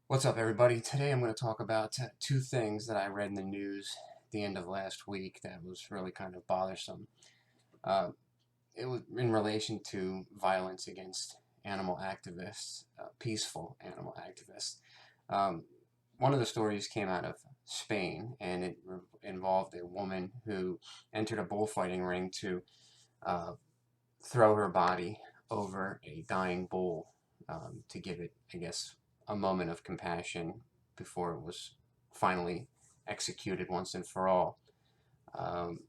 What's up, everybody? Today I'm going to talk about two things that I read in the news at the end of last week that was really kind of bothersome. Uh, it was in relation to violence against animal activists, peaceful animal activists. Um, One of the stories came out of Spain, and it involved a woman who entered a bullfighting ring to uh, throw her body over a dying bull to give it, I guess, a moment of compassion before it was finally executed once and for all. Um,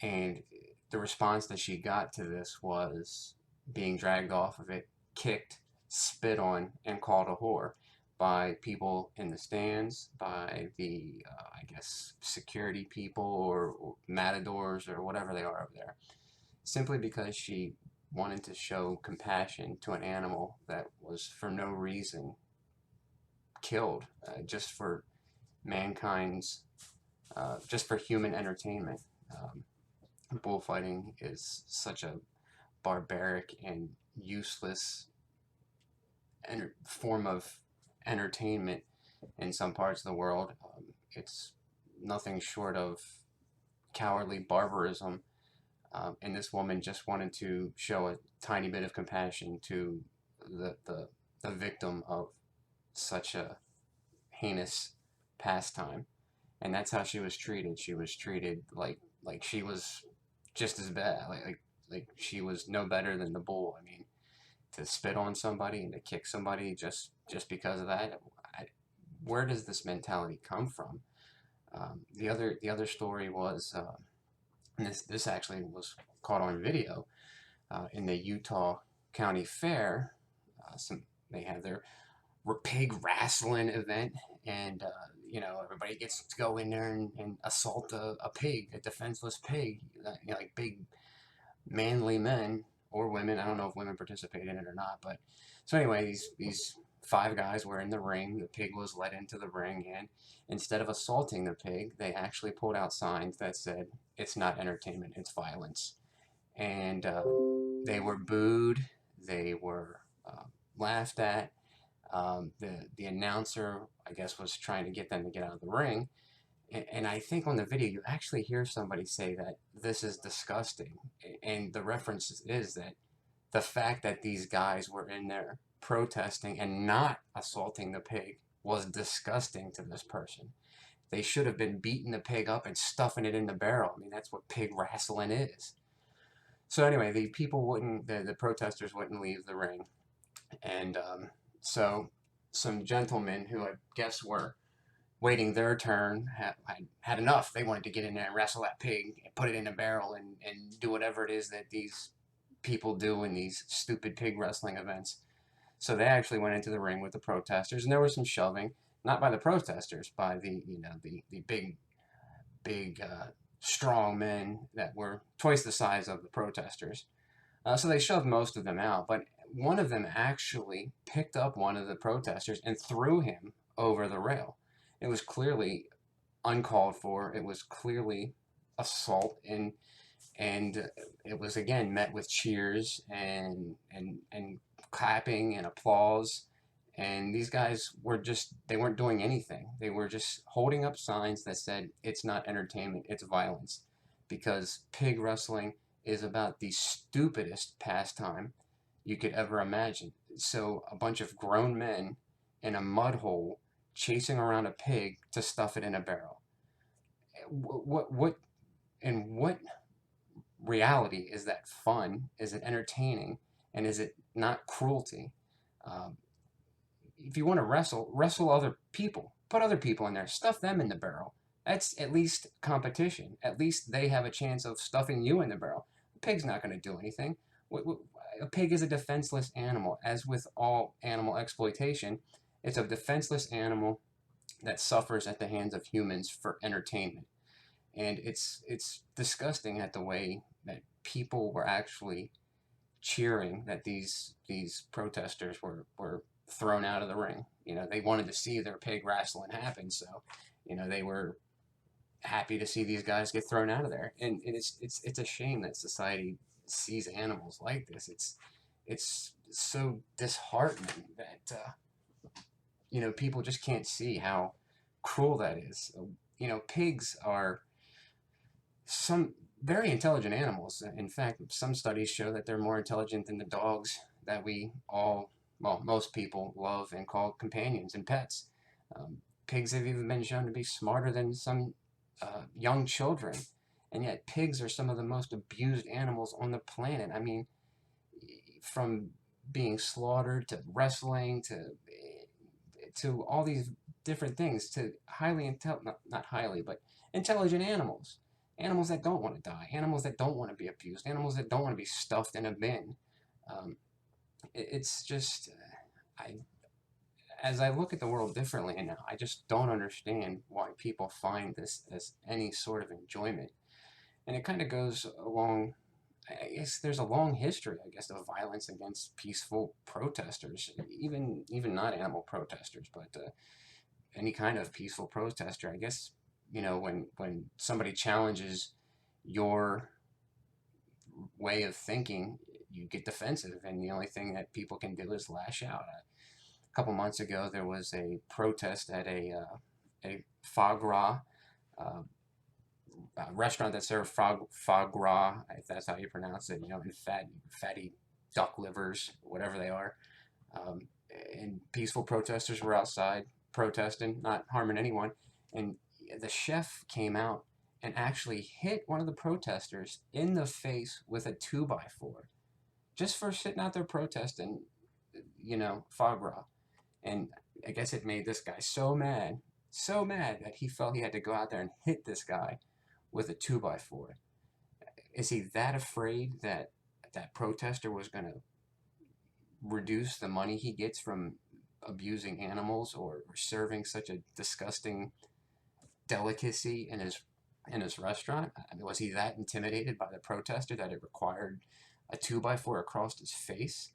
and the response that she got to this was being dragged off of it, kicked, spit on, and called a whore by people in the stands, by the, I guess, security people or matadors or whatever they are over there, simply because she wanted to show compassion to an animal that was for no reason killed, just for mankind's, just for human entertainment. Bullfighting is such a barbaric and useless form of entertainment in some parts of the world. It's nothing short of cowardly barbarism. And this woman just wanted to show a tiny bit of compassion to the, the, the victim of such a heinous pastime. And that's how she was treated. She was treated like she was just as bad. Like she was no better than the bull. I mean, to spit on somebody and to kick somebody just because of that. Where does this mentality come from? The other story was, and this actually was caught on video in the Utah County Fair. Some They have their pig wrestling event, and everybody gets to go in there and assault a pig, a defenseless pig, like big manly men or women. I don't know if women participate in it or not, but so anyway, these five guys were in the ring. The pig was led into the ring, and instead of assaulting the pig, they actually pulled out signs that said, "It's not entertainment, it's violence." And they were booed, they were laughed at. The announcer, I guess, was trying to get them to get out of the ring. And I think on the video, you actually hear somebody say that this is disgusting. And the reference is that the fact that these guys were in there protesting and not assaulting the pig was disgusting to this person. They should have been beating the pig up and stuffing it in the barrel. I mean, that's what pig wrestling is. So anyway, the protesters wouldn't leave the ring. And so some gentlemen who I guess were waiting their turn had enough. They wanted to get in there and wrestle that pig and put it in a barrel and do whatever it is that these people do in these stupid pig wrestling events. So they actually went into the ring with the protesters, and there was some shoving, not by the protesters, by the big strong men that were twice the size of the protesters. So they shoved most of them out, but one of them actually picked up one of the protesters and threw him over the rail. It was clearly uncalled for. It was clearly assault, and it was again met with cheers and clapping and applause. And these guys they weren't doing anything. They were just holding up signs that said, "It's not entertainment, it's violence." Because pig wrestling is about the stupidest pastime you could ever imagine. So a bunch of grown men in a mud hole chasing around a pig to stuff it in a barrel. What in what reality is that fun? Is it entertaining? And is it not cruelty? Um, if you want to wrestle other people. Put other people in there. Stuff them in the barrel. That's at least competition. At least they have a chance of stuffing you in the barrel. A pig's not going to do anything. A pig is a defenseless animal. As with all animal exploitation, it's a defenseless animal that suffers at the hands of humans for entertainment. And it's disgusting at the way that people were actually cheering that these protesters were thrown out of the ring. They wanted to see their pig wrestling happen, so they were happy to see these guys get thrown out of there. And it's a shame that society sees animals like this. It's so disheartening that people just can't see how cruel that is. Pigs are some very intelligent animals. In fact, some studies show that they're more intelligent than the dogs that we all, well, most people love and call companions and pets. Um, Pigs have even been shown to be smarter than some young children. And yet, pigs are some of the most abused animals on the planet. I mean, from being slaughtered to wrestling to all these different things to not highly, but intelligent animals. Animals that don't want to die, animals that don't want to be abused, animals that don't want to be stuffed in a bin. Um, it's just, I, as I look at the world differently now, I just don't understand why people find this as any sort of enjoyment. And it kind of goes along, I guess there's a long history, I guess, of violence against peaceful protesters, even not animal protesters, but any kind of peaceful protester. I guess, when somebody challenges your way of thinking, you get defensive, and the only thing that people can do is lash out. A couple months ago, there was a protest at a foie gras uh, restaurant that served foie gras, if that's how you pronounce it, and fatty duck livers, whatever they are. Um, and peaceful protesters were outside protesting, not harming anyone. And the chef came out and actually hit one of the protesters in the face with a 2x4 just for sitting out there protesting, foie gras. And I guess it made this guy so mad that he felt he had to go out there and hit this guy with a 2x4. Is he that afraid that that protester was going to reduce the money he gets from abusing animals or serving such a disgusting delicacy in his restaurant? I mean, was he that intimidated by the protester that it required a 2x4 across his face?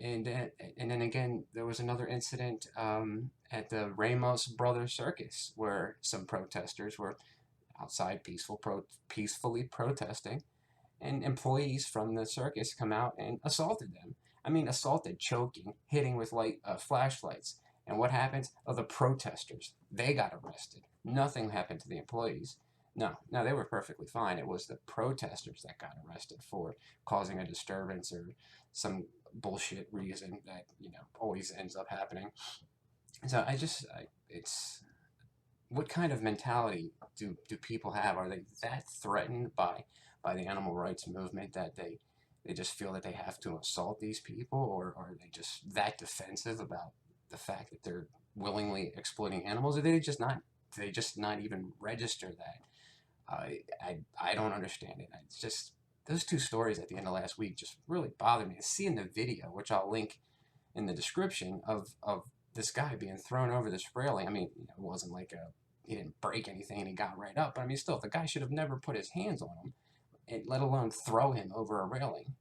And then again, there was another incident at the Ramos Brothers Circus where some protesters were outside peacefully protesting, and employees from the circus come out and assaulted them. I mean, assaulted, choking, hitting with flashlights. And what happens? Oh, the protesters, they got arrested. Nothing happened to the employees. No, they were perfectly fine. It was the protesters that got arrested for causing a disturbance or some bullshit reason that, always ends up happening. So it's, what kind of mentality do people have? Are they that threatened by the animal rights movement that they just feel that they have to assault these people, or are they just that defensive about the fact that they're willingly exploiting animals? Or do they just not even register that? I don't understand it. It's just those two stories at the end of last week just really bothered me. Seeing the video, which I'll link in the description, of this guy being thrown over this railing. I mean, it wasn't like he didn't break anything and he got right up. But I mean, still, the guy should have never put his hands on him, let alone throw him over a railing.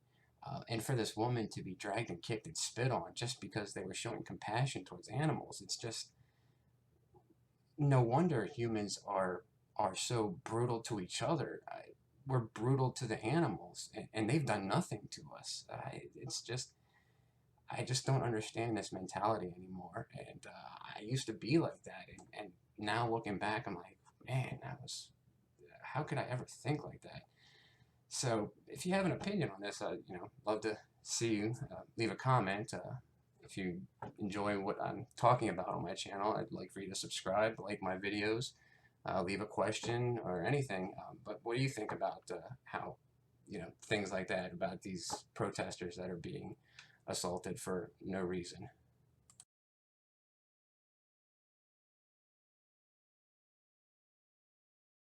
And for this woman to be dragged and kicked and spit on just because they were showing compassion towards animals, it's just no wonder humans are so brutal to each other. We're brutal to the animals, and they've done nothing to us. I just don't understand this mentality anymore. And I used to be like that, and now looking back, I'm like, man, how could I ever think like that? So if you have an opinion on this, love to see you. Leave a comment. If you enjoy what I'm talking about on my channel, I'd like for you to subscribe, like my videos, leave a question or anything. But what do you think about how, things like that, about these protesters that are being assaulted for no reason?